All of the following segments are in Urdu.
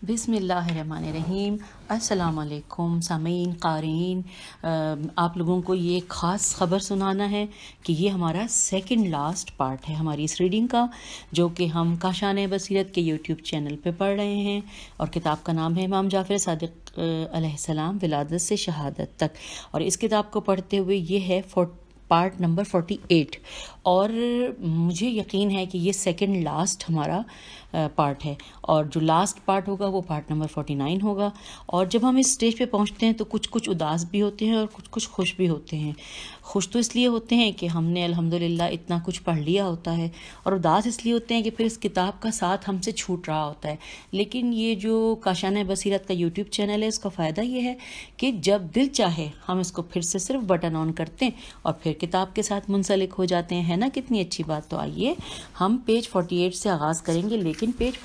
بسم اللہ الرحمن الرحیم۔ السلام علیکم سامعین، قارئین، آپ لوگوں کو یہ خاص خبر سنانا ہے کہ یہ ہمارا سیکنڈ لاسٹ پارٹ ہے ہماری اس ریڈنگ کا، جو کہ ہم کاشانِ بصیرت کے یوٹیوب چینل پہ پڑھ رہے ہیں، اور کتاب کا نام ہے امام جعفر صادق علیہ السلام ولادت سے شہادت تک، اور اس کتاب کو پڑھتے ہوئے یہ ہے پارٹ نمبر 48، اور مجھے یقین ہے کہ یہ سیکنڈ لاسٹ ہمارا پارٹ ہے، اور جو لاسٹ پارٹ ہوگا وہ پارٹ نمبر 49 ہوگا۔ اور جب ہم اس سٹیج پہ پہنچتے ہیں تو کچھ اداس بھی ہوتے ہیں اور کچھ خوش بھی ہوتے ہیں۔ خوش تو اس لیے ہوتے ہیں کہ ہم نے الحمدللہ اتنا کچھ پڑھ لیا ہوتا ہے، اور اداس اس لیے ہوتے ہیں کہ پھر اس کتاب کا ساتھ ہم سے چھوٹ رہا ہوتا ہے۔ لیکن یہ جو کاشانِ بصیرت کا یوٹیوب چینل ہے، اس کا فائدہ یہ ہے کہ جب دل چاہے ہم اس کو پھر سے صرف بٹن آن کرتے ہیں اور پھر کتاب کے ساتھ منسلک ہو جاتے ہیں، ہے نا کتنی اچھی بات۔ تو آئیے ہم پیج 48 سے آغاز کریں گے، لیکن پیج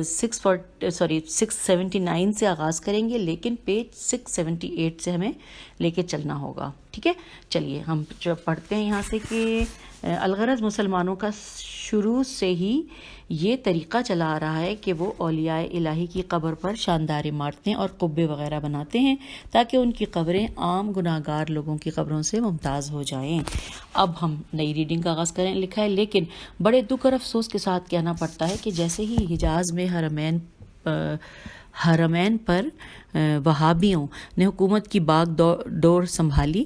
679 سے آغاز کریں گے، لیکن پیج 678 سے ہمیں لے کے چلنا ہوگا، ٹھیک ہے۔ چلیے ہم جو پڑھتے ہیں یہاں سے کہ الغرض مسلمانوں کا شروع سے ہی یہ طریقہ چلا آ رہا ہے کہ وہ اولیاء الہی کی قبر پر شاندار عمارتیں اور قبے وغیرہ بناتے ہیں تاکہ ان کی قبریں عام گناہگار لوگوں کی قبروں سے ممتاز ہو جائیں۔ اب ہم نئی ریڈنگ کا آغاز کریں، لکھا ہے لیکن بڑے دکھ اور افسوس کے ساتھ کہنا پڑتا ہے کہ جیسے ہی حجاز میں حرمین پر وہابیوں نے حکومت کی باغ ڈور سنبھالی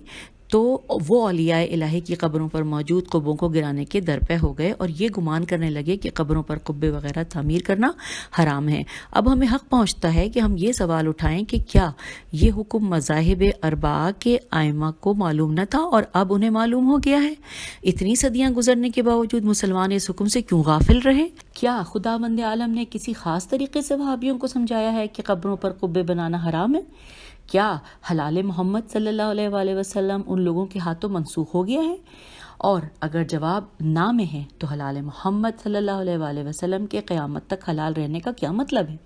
تو وہ اولیاء الہی کی قبروں پر موجود قبوں کو گرانے کے درپے ہو گئے اور یہ گمان کرنے لگے کہ قبروں پر قبے وغیرہ تعمیر کرنا حرام ہے۔ اب ہمیں حق پہنچتا ہے کہ ہم یہ سوال اٹھائیں کہ کیا یہ حکم مذاہب اربعہ کے ائمہ کو معلوم نہ تھا اور اب انہیں معلوم ہو گیا ہے؟ اتنی صدیاں گزرنے کے باوجود مسلمان اس حکم سے کیوں غافل رہے؟ کیا خداوند عالم نے کسی خاص طریقے سے وہابیوں کو سمجھایا ہے کہ قبروں پر قبے بنانا حرام ہے؟ کیا حلال محمد صلی اللہ علیہ وآلہ وسلم ان لوگوں کے ہاتھوں منسوخ ہو گیا ہے؟ اور اگر جواب نہ میں ہے تو حلال محمد صلی اللہ علیہ وآلہ وسلم کے قیامت تک حلال رہنے کا کیا مطلب ہے؟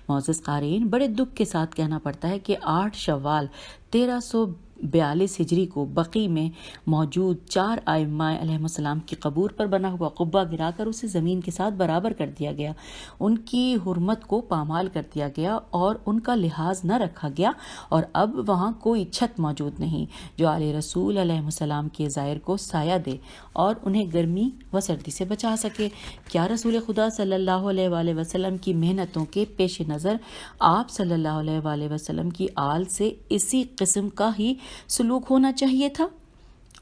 معزز قارئین، بڑے دکھ کے ساتھ کہنا پڑتا ہے کہ 8 شوال 1342 ہجری کو بقیع میں موجود 4 ائمہ علیہ السلام کی قبور پر بنا ہوا قبہ گرا کر اسے زمین کے ساتھ برابر کر دیا گیا، ان کی حرمت کو پامال کر دیا گیا اور ان کا لحاظ نہ رکھا گیا، اور اب وہاں کوئی چھت موجود نہیں جو آل رسول علیہ السلام کے زائر کو سایہ دے اور انہیں گرمی و سردی سے بچا سکے۔ کیا رسول خدا صلی اللہ علیہ وآلہ وسلم کی محنتوں کے پیش نظر آپ صلی اللہ علیہ وآلہ وسلم کی آل سے اسی قسم کا ہی سلوک ہونا چاہیے تھا؟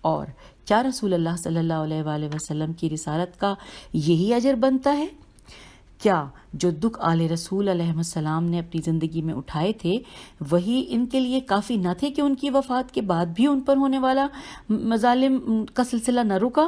اور کیا رسول اللہ صلی اللہ علیہ وآلہ وسلم کی رسالت کا یہی اجر بنتا ہے؟ کیا جو دکھ آل رسول علیہ السلام نے اپنی زندگی میں اٹھائے تھے وہی ان کے لیے کافی نہ تھے کہ ان کی وفات کے بعد بھی ان پر ہونے والا مظالم کا سلسلہ نہ رکا؟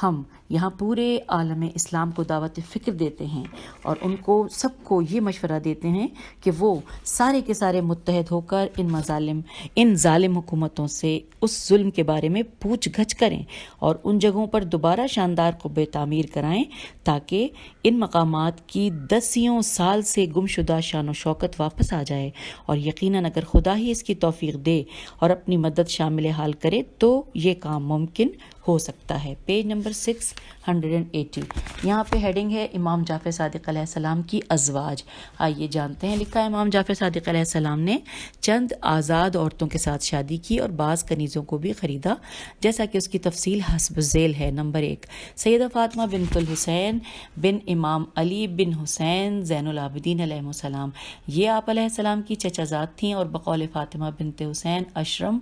ہم یہاں پورے عالم اسلام کو دعوت فکر دیتے ہیں اور ان کو سب کو یہ مشورہ دیتے ہیں کہ وہ سارے کے سارے متحد ہو کر ان ظالم حکومتوں سے اس ظلم کے بارے میں پوچھ گچھ کریں اور ان جگہوں پر دوبارہ شاندار قبے تعمیر کرائیں تاکہ ان مقامات کی 10 سال سے گم شدہ شان و شوکت واپس آ جائے، اور یقیناً اگر خدا ہی اس کی توفیق دے اور اپنی مدد شامل حال کرے تو یہ کام ممکن ہو سکتا ہے۔ پیج نمبر 680، یہاں پہ ہیڈنگ ہے امام جعفر صادق علیہ السلام کی ازواج۔ آئیے جانتے ہیں، لکھا ہے امام جعفر صادق علیہ السلام نے چند آزاد عورتوں کے ساتھ شادی کی اور بعض کنیزوں کو بھی خریدا، جیسا کہ اس کی تفصیل حسب ذیل ہے۔ نمبر 1، سیدہ فاطمہ بنت الحسین بن امام علی بن حسین زین العابدین علیہ السلام، یہ آپ علیہ السلام کی چچا زاد تھیں اور بقول فاطمہ بنت حسین اشرم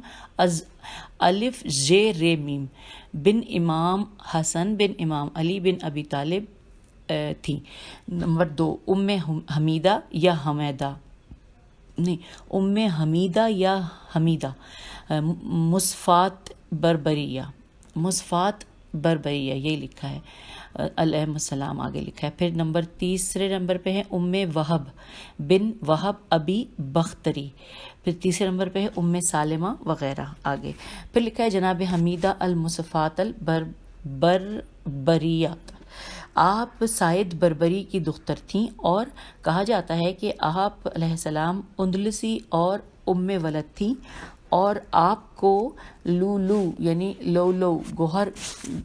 الف ج ر میم بن امام حسن بن امام علی بن ابی طالب تھیں۔ نمبر 2، ام حمیدہ یا حمیدہ مصفات بربریہ یہی لکھا ہے علیہ السلام، آگے لکھا ہے۔ پھر تیسرے نمبر پہ ہے ام وہب بن وہب ابی بختری، پھر تیسرے نمبر پہ ہے ام سالمہ وغیرہ آگے۔ پھر لکھا ہے جناب حمیدہ المصفات البربریہ، آپ سائد بربری کی دختر تھیں اور کہا جاتا ہے کہ آپ علیہ السلام اندلسی اور ام ولد تھیں، اور آپ کو لولو یعنی لولو گوہر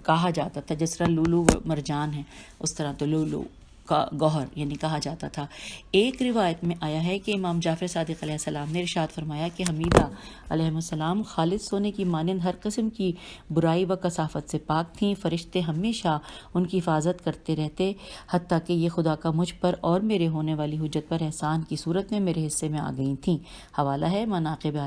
کہا جاتا تھا، جس طرح لولو مرجان ہے اس طرح تو لولو کا گوہر یعنی کہا جاتا تھا۔ ایک روایت میں آیا ہے کہ امام جعفر صادق علیہ السلام نے ارشاد فرمایا کہ حمیدہ علیہ السلام خالص سونے کی مانند ہر قسم کی برائی و کثافت سے پاک تھیں۔ فرشتے ہمیشہ ان کی حفاظت کرتے رہتے حتیٰ کہ یہ خدا کا مجھ پر اور میرے ہونے والی حجت پر احسان کی صورت میں میرے حصے میں آ گئی تھیں۔ حوالہ ہے مناقب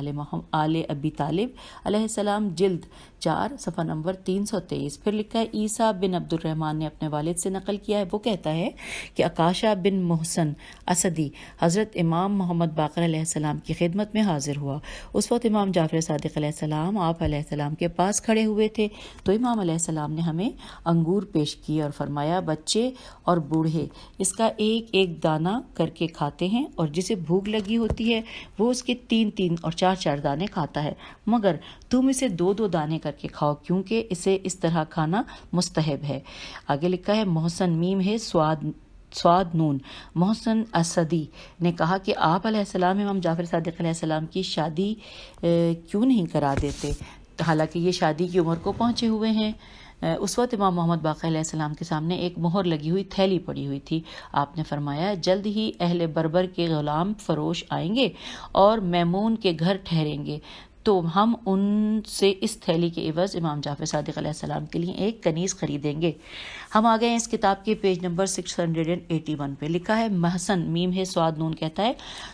آل ابی طالب علیہ السلام جلد 4 صفحہ نمبر 323۔ پھر لکھا ہے عیسیٰ بن عبد الرحمن نے اپنے والد سے نقل کیا ہے، وہ کہتا ہے کہ عکاشہ بن محسن اسدی حضرت امام محمد باقر علیہ السلام کی خدمت میں حاضر ہوا۔ اس وقت امام جعفر صادق علیہ السلام آپ علیہ السلام کے پاس کھڑے ہوئے تھے تو امام علیہ السلام نے ہمیں انگور پیش کیے اور فرمایا بچے اور بوڑھے اس کا ایک ایک دانہ کر کے کھاتے ہیں، اور جسے بھوک لگی ہوتی ہے وہ اس کے 3 اور 4 دانے کھاتا ہے، مگر تم اسے 2 دانے کر کے کھاؤ کیونکہ اسے اس طرح کھانا مستحب ہے۔ آگے لکھا ہے محسن میم ہے سواد نون محسن اسدی نے کہا کہ آپ علیہ السلام امام جعفر صادق علیہ السلام کی شادی کیوں نہیں کرا دیتے، حالانکہ یہ شادی کی عمر کو پہنچے ہوئے ہیں۔ اس وقت امام محمد باقر علیہ السلام کے سامنے ایک مہر لگی ہوئی تھیلی پڑی ہوئی تھی۔ آپ نے فرمایا جلد ہی اہل بربر کے غلام فروش آئیں گے اور میمون کے گھر ٹھہریں گے، تو ہم ان سے اس تھیلی کے عوض امام جعفر صادق علیہ السلام کے لیے ایک کنیز خریدیں گے۔ ہم آ گئے ہیں اس کتاب کے پیج نمبر 681 پہ۔ لکھا ہے محسن میم ہے سواد نون کہتا ہے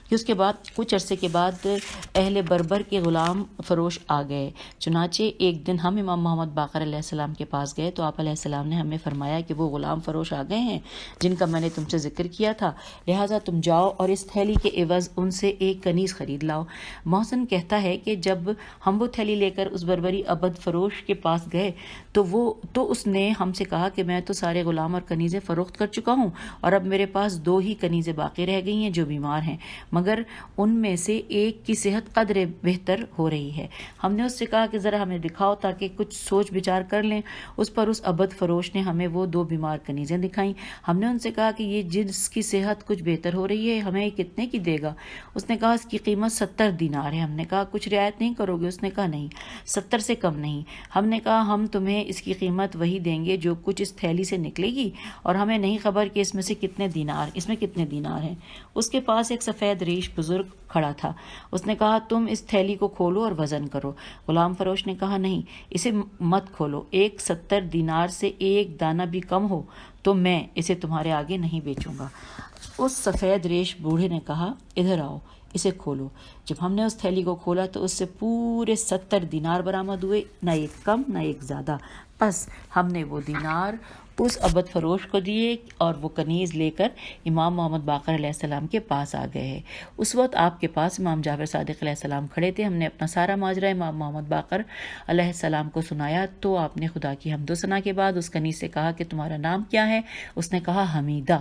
کہ اس کے بعد کچھ عرصے کے بعد اہل بربر کے غلام فروش آ گئے، چنانچہ ایک دن ہم امام محمد باقر علیہ السلام کے پاس گئے تو آپ علیہ السلام نے ہمیں فرمایا کہ وہ غلام فروش آ گئے ہیں جن کا میں نے تم سے ذکر کیا تھا، لہٰذا تم جاؤ اور اس تھیلی کے عوض ان سے ایک کنیز خرید لاؤ۔ محسن کہتا ہے کہ جب ہم وہ تھیلی لے کر اس بربری عبد فروش کے پاس گئے تو اس نے ہم سے کہا کہ میں تو سارے غلام اور کنیزیں فروخت کر چکا ہوں اور اب میرے پاس 2 ہی کنیزیں باقی رہ گئی ہیں جو بیمار ہیں، مگر ان میں سے ایک کی صحت قدرے بہتر ہو رہی ہے۔ ہم نے اس سے کہا کہ ذرا ہمیں دکھاؤ تاکہ کچھ سوچ بچار کر لیں۔ اس پر اس عبد فروش نے ہمیں وہ 2 بیمار کنیزیں دکھائیں۔ ہم نے ان سے کہا کہ یہ جس کی صحت کچھ بہتر ہو رہی ہے ہمیں کتنے کی دے گا؟ اس نے کہا اس کی قیمت 70 دینار ہے۔ ہم نے کہا کچھ رعایت نہیں کرو گے؟ اس نے کہا نہیں، 70 سے کم نہیں۔ ہم نے کہا ہم تمہیں اس کی قیمت وہی دیں گے جو کچھ اس تھیلی سے نکلے گی، اور ہمیں نہیں خبر کہ اس میں کتنے دینار ہیں۔ اس کے پاس ایک سفید ریش بزرگ کھڑا تھا۔ اس نے کہا تم اس تھیلی کو کھولو اور وزن کرو۔ غلام فروش نے کہا نہیں، اسے مت کھولو، 70 دینار سے ایک دانہ بھی کم ہو تو میں اسے تمہارے آگے نہیں بیچوں گا۔ اس سفید ریش بوڑھے نے کہا ادھر آؤ، اسے کھولو۔ جب ہم نے اس تھیلی کو کھولا تو اس سے پورے 70 دینار برآمد ہوئے، نہ ایک کم نہ ایک زیادہ۔ پس ہم نے وہ دینار اس عبد فروش کو دیے اور وہ کنیز لے کر امام محمد باقر علیہ السلام کے پاس آ گئے۔ اس وقت آپ کے پاس امام جعفر صادق علیہ السلام کھڑے تھے۔ ہم نے اپنا سارا ماجرا امام محمد باقر علیہ السلام کو سنایا تو آپ نے خدا کی حمد و ثنا کے بعد اس کنیز سے کہا کہ تمہارا نام کیا ہے؟ اس نے کہا حمیدہ۔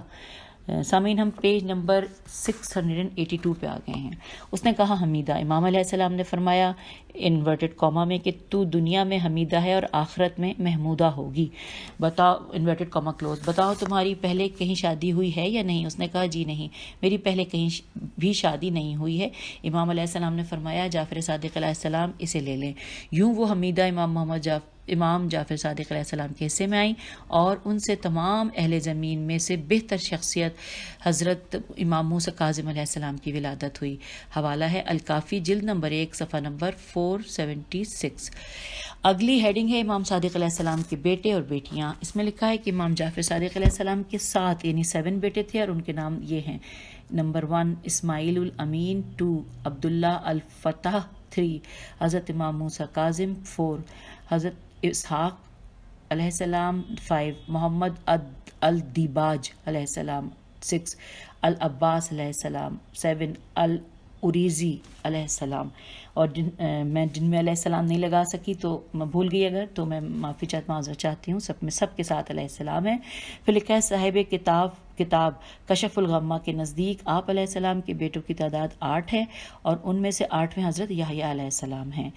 سامعین ہم پیج نمبر 682 پہ آ گئے ہیں۔ اس نے کہا حمیدہ۔ امام علیہ السلام نے فرمایا انورٹڈ کاما میں کہ تو دنیا میں حمیدہ ہے اور آخرت میں محمودہ ہوگی۔ بتاؤ، انورٹڈ کاما کلوز، بتاؤ تمہاری پہلے کہیں شادی ہوئی ہے یا نہیں؟ اس نے کہا جی نہیں، میری پہلے کہیں بھی شادی نہیں ہوئی ہے۔ امام علیہ السلام نے فرمایا جعفر صادق علیہ السلام اسے لے لیں۔ یوں وہ حمیدہ امام جعفر صادق علیہ السلام کے حصے میں آئیں اور ان سے تمام اہل زمین میں سے بہتر شخصیت حضرت امام موسیٰ کاظم علیہ السلام کی ولادت ہوئی۔ حوالہ ہے الکافی جلد نمبر 1 صفحہ نمبر 476۔ اگلی ہیڈنگ ہے امام صادق علیہ السلام کے بیٹے اور بیٹیاں۔ اس میں لکھا ہے کہ امام جعفر صادق علیہ السلام کے 7 یعنی 7 بیٹے تھے اور ان کے نام یہ ہیں: نمبر 1 اسماعیل الامین، 2 عبداللہ الفتح، 3 حضرت امام موسیٰ کاظم، 4 حضرت اسحاق علیہ السلام، 5 محمد الدیباج علیہ السلام، 6 العباس علیہ السلام، 7 الاریزی علیہ السلام۔ اور میں جن میں علیہ السلام نہیں لگا سکی تو میں بھول گئی اگر، تو میں معذرت چاہتی ہوں۔ سب کے ساتھ علیہ السلام ہے۔ پھر لکھا ہے صاحب کتاب کشف الغمہ کے نزدیک آپ علیہ السلام کے بیٹوں کی تعداد 8 ہے اور ان میں سے 8ویں حضرت یحییٰ علیہ السلام ہیں۔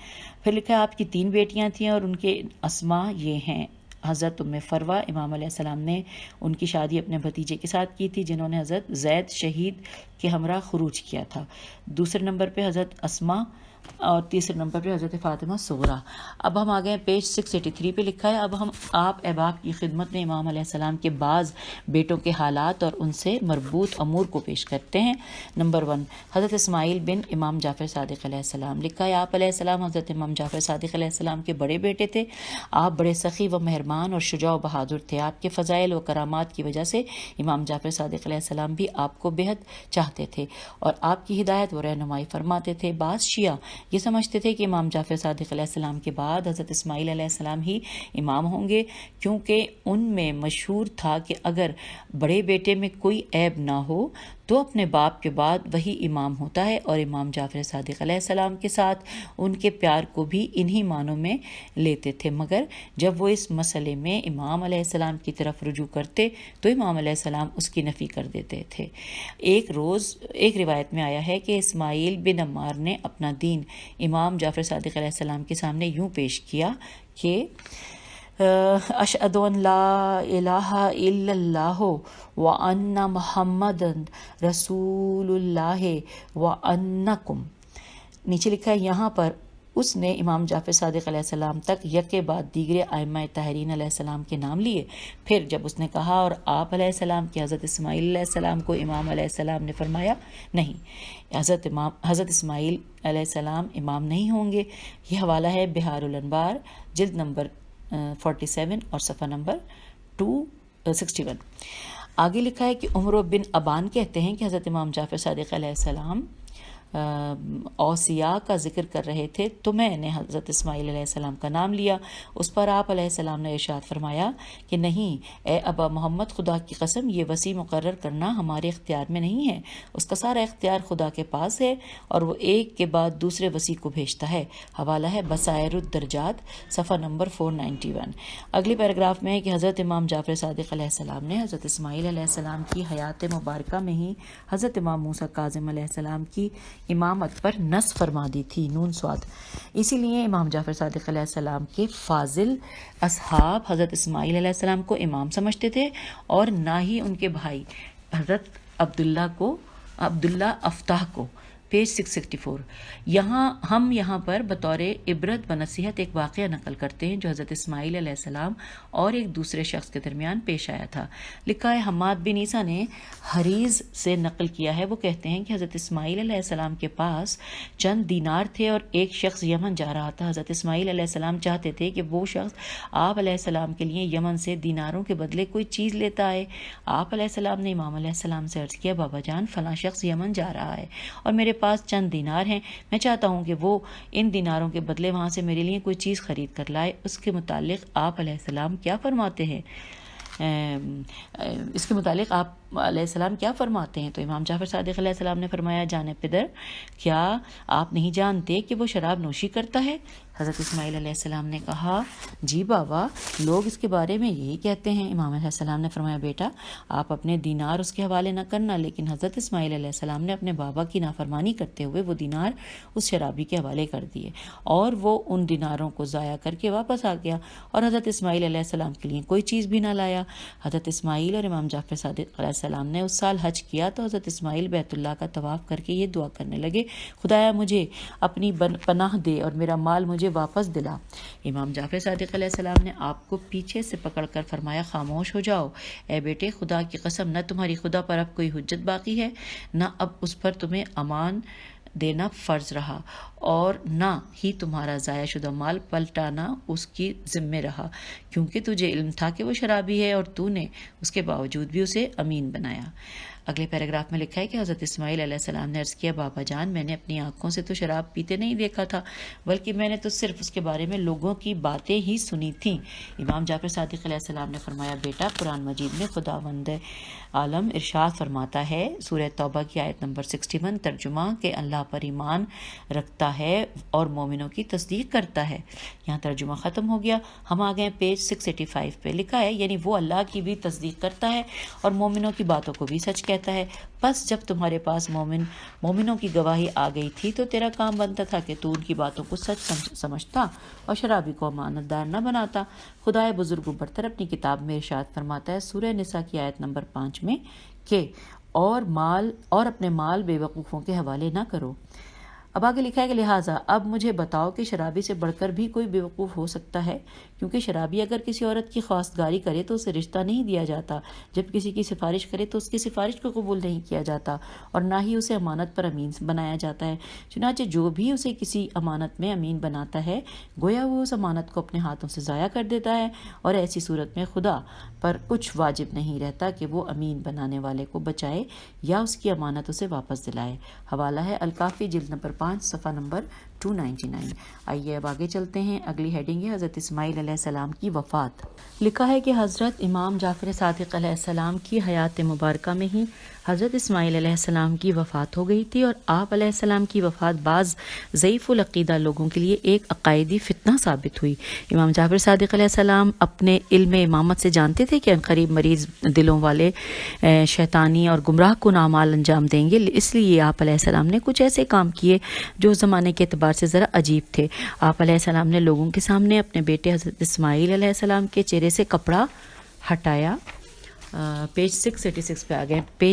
پھر لکھا ہے آپ کی 3 بیٹیاں تھیں اور ان کے اسماء یہ ہیں: حضرت ام فروہ، امام علیہ السلام نے ان کی شادی اپنے بھتیجے کے ساتھ کی تھی جنہوں نے حضرت زید شہید کے ہمراہ خروج کیا تھا۔ دوسرے نمبر پہ حضرت اسماء اور تیسرے نمبر پہ حضرت فاطمہ صغریٰ۔ اب ہم آ گئے پیج 683 پہ لکھا ہے، اب ہم آپ احباب کی خدمت میں امام علیہ السلام کے بعض بیٹوں کے حالات اور ان سے مربوط امور کو پیش کرتے ہیں۔ نمبر 1، حضرت اسماعیل بن امام جعفر صادق علیہ السلام۔ لکھا ہے آپ علیہ السلام حضرت امام جعفر صادق علیہ السلام کے بڑے بیٹے تھے۔ آپ بڑے سخی و مہربان اور شجاع و بہادر تھے۔ آپ کے فضائل و کرامات کی وجہ سے امام جعفر صادق علیہ السلام بھی آپ کو بہت چاہتے تھے اور آپ کی ہدایت و رہنمائی فرماتے تھے۔ بعض شیعہ یہ سمجھتے تھے کہ امام جعفر صادق علیہ السلام کے بعد حضرت اسماعیل علیہ السلام ہی امام ہوں گے، کیونکہ ان میں مشہور تھا کہ اگر بڑے بیٹے میں کوئی عیب نہ ہو تو اپنے باپ کے بعد وہی امام ہوتا ہے، اور امام جعفر صادق علیہ السلام کے ساتھ ان کے پیار کو بھی انہی معنوں میں لیتے تھے، مگر جب وہ اس مسئلے میں امام علیہ السلام کی طرف رجوع کرتے تو امام علیہ السلام اس کی نفی کر دیتے تھے۔ ایک روایت میں آیا ہے کہ اسماعیل بن عمار نے اپنا دین امام جعفر صادق علیہ السلام کے سامنے یوں پیش کیا کہ اشہد ان لا الہ الا اللہ وان محمدن رسول اللہ وانکم۔ نیچے لکھا ہے یہاں پر اس نے امام جعفر صادق علیہ السلام تک یکے بعد دیگر ائمہ طاہرین علیہ السلام کے نام لیے۔ پھر جب اس نے کہا اور آپ علیہ السلام کی حضرت اسماعیل علیہ السلام کو امام علیہ السلام نے فرمایا نہیں، حضرت اسماعیل علیہ السلام امام نہیں ہوں گے۔ یہ حوالہ ہے بہار الانوار جلد نمبر 47 اور صفحہ نمبر 261۔ آگے لکھا ہے کہ عمر بن ابان کہتے ہیں کہ حضرت امام جعفر صادق علیہ السلام اوصیاء کا ذکر کر رہے تھے تو میں نے حضرت اسماعیل علیہ السلام کا نام لیا۔ اس پر آپ علیہ السلام نے ارشاد فرمایا کہ نہیں اے ابا محمد، خدا کی قسم یہ وسیع مقرر کرنا ہمارے اختیار میں نہیں ہے، اس کا سارا اختیار خدا کے پاس ہے اور وہ ایک کے بعد دوسرے وسیع کو بھیجتا ہے۔ حوالہ ہے بصائر الدرجات صفحہ نمبر 491۔ اگلی پیراگراف میں ہے کہ حضرت امام جعفر صادق علیہ السلام نے حضرت اسماعیل علیہ السلام کی حیات مبارکہ میں ہی حضرت امام موسیٰ کاظم علیہ السلام کی امامت پر نص فرما دی تھی، نون صاد۔ اسی لیے امام جعفر صادق علیہ السلام کے فاضل اصحاب حضرت اسماعیل علیہ السلام کو امام سمجھتے تھے اور نہ ہی ان کے بھائی حضرت عبداللہ افتاح کو۔ پیج 664۔ یہاں پر بطور عبرت و نصیحت ایک واقعہ نقل کرتے ہیں جو حضرت اسماعیل علیہ السلام اور ایک دوسرے شخص کے درمیان پیش آیا تھا۔ لکھا ہے حماد بن عیسیٰ نے حریز سے نقل کیا ہے، وہ کہتے ہیں کہ حضرت اسماعیل علیہ السلام کے پاس چند دینار تھے اور ایک شخص یمن جا رہا تھا۔ حضرت اسماعیل علیہ السلام چاہتے تھے کہ وہ شخص آپ علیہ السلام کے لیے یمن سے دیناروں کے بدلے کوئی چیز لیتا آئے۔ آپ علیہ السلام نے امام علیہ السلام سے عرض کیا، بابا جان فلاں شخص یمن جا رہا ہے اور میرے پاس چند دینار ہیں، میں چاہتا ہوں کہ وہ ان دیناروں کے بدلے وہاں سے میرے لیے کوئی چیز خرید کر لائے۔ اس کے متعلق آپ علیہ السلام کیا فرماتے ہیں؟ تو امام جعفر صادق علیہ السلام نے فرمایا، جانے پدر کیا آپ نہیں جانتے کہ وہ شراب نوشی کرتا ہے؟ حضرت اسماعیل علیہ السلام نے کہا، جی بابا، لوگ اس کے بارے میں یہی کہتے ہیں۔ امام علیہ السلام نے فرمایا، بیٹا آپ اپنے دینار اس کے حوالے نہ کرنا۔ لیکن حضرت اسماعیل علیہ السلام نے اپنے بابا کی نافرمانی کرتے ہوئے وہ دینار اس شرابی کے حوالے کر دیے اور وہ ان دیناروں کو ضائع کر کے واپس آ گیا اور حضرت اسماعیل علیہ السلام کے لیے کوئی چیز بھی نہ لایا۔ حضرت اسماعیل اور امام جعفر صادق علیہ السلام نے اس سال حج کیا تو حضرت اسماعیل بیت اللہ کا طواف کر کے یہ دعا کرنے لگے، خدایا مجھے اپنی پناہ دے اور میرا مال مجھے واپس دلا۔ امام جعفر صادق علیہ السلام نے آپ کو پیچھے سے پکڑ کر فرمایا، خاموش ہو جاؤ اے بیٹے، خدا کی قسم نہ تمہاری خدا پر اب کوئی حجت باقی ہے، نہ اب اس پر تمہیں امان دینا فرض رہا اور نہ ہی تمہارا ضائع شدہ مال پلٹانا اس کی ذمہ رہا، کیونکہ تجھے علم تھا کہ وہ شرابی ہے اور تو نے اس کے باوجود بھی اسے امین بنایا۔ اگلے پیراگراف میں لکھا ہے کہ حضرت اسماعیل علیہ السلام نے عرض کیا، بابا جان میں نے اپنی آنکھوں سے تو شراب پیتے نہیں دیکھا تھا، بلکہ میں نے تو صرف اس کے بارے میں لوگوں کی باتیں ہی سنی تھیں۔ امام جعفر صادق علیہ السلام نے فرمایا، بیٹا قرآن مجید میں خداوند عالم ارشاد فرماتا ہے، سورہ توبہ کی آیت نمبر 61، ترجمہ کہ اللہ پر ایمان رکھتا ہے اور مومنوں کی تصدیق کرتا ہے۔ یہاں ترجمہ ختم ہو گیا۔ ہم آ گئے پیج 685 پہ۔ لکھا ہے یعنی وہ اللہ کی بھی تصدیق کرتا ہے اور مومنوں کی باتوں کو بھی سچ کہتا ہے۔ بس جب تمہارے پاس مومنوں کی گواہی آ گئی تھی تو تیرا کام بنتا تھا کہ تو ان کی باتوں کو سچ سمجھتا اور شرابی کو امانت دار نہ بناتا۔ خدائے بزرگ و برتر اپنی کتاب میں ارشاد فرماتا ہے، سورہ نساء کی آیت نمبر 5 میں کہ اور اپنے مال بے وقوفوں کے حوالے نہ کرو۔ اب آگے لکھا ہے کہ لہٰذا اب مجھے بتاؤ کہ شرابی سے بڑھ کر بھی کوئی بیوقوف ہو سکتا ہے، کیونکہ شرابی اگر کسی عورت کی خواستگاری کرے تو اسے رشتہ نہیں دیا جاتا، جب کسی کی سفارش کرے تو اس کی سفارش کو قبول نہیں کیا جاتا، اور نہ ہی اسے امانت پر امین بنایا جاتا ہے۔ چنانچہ جو بھی اسے کسی امانت میں امین بناتا ہے گویا وہ اس امانت کو اپنے ہاتھوں سے ضائع کر دیتا ہے، اور ایسی صورت میں خدا پر کچھ واجب نہیں رہتا کہ وہ امین بنانے والے کو بچائے یا اس کی امانت اسے واپس دلائے۔ حوالہ ہے الکافی جلد نمبر 5 صفحہ نمبر 299۔ آئیے اب آگے چلتے ہیں، اگلی ہیڈنگ ہے حضرت اسماعیل علیہ السلام کی وفات۔ لکھا ہے کہ حضرت امام جعفر صادق علیہ السلام کی حیات مبارکہ میں ہی حضرت اسماعیل علیہ السلام کی وفات ہو گئی تھی، اور آپ علیہ السلام کی وفات بعض ضعیف العقیدہ لوگوں کے لیے ایک عقائدی فتنہ ثابت ہوئی۔ امام جعفر صادق علیہ السلام اپنے علم امامت سے جانتے تھے کہ عنقریب مریض دلوں والے شیطانی اور گمراہ کن اعمال انجام دیں گے، اس لیے آپ علیہ السلام نے کچھ ایسے کام کیے جو زمانے کے اعتبار سے ذرا عجیب تھے۔ آپ علیہ السلام نے لوگوں کے سامنے اپنے بیٹے حضرت اسماعیل علیہ السلام کے چہرے سے کپڑا ہٹایا، پیج 686 پہ آ گئے،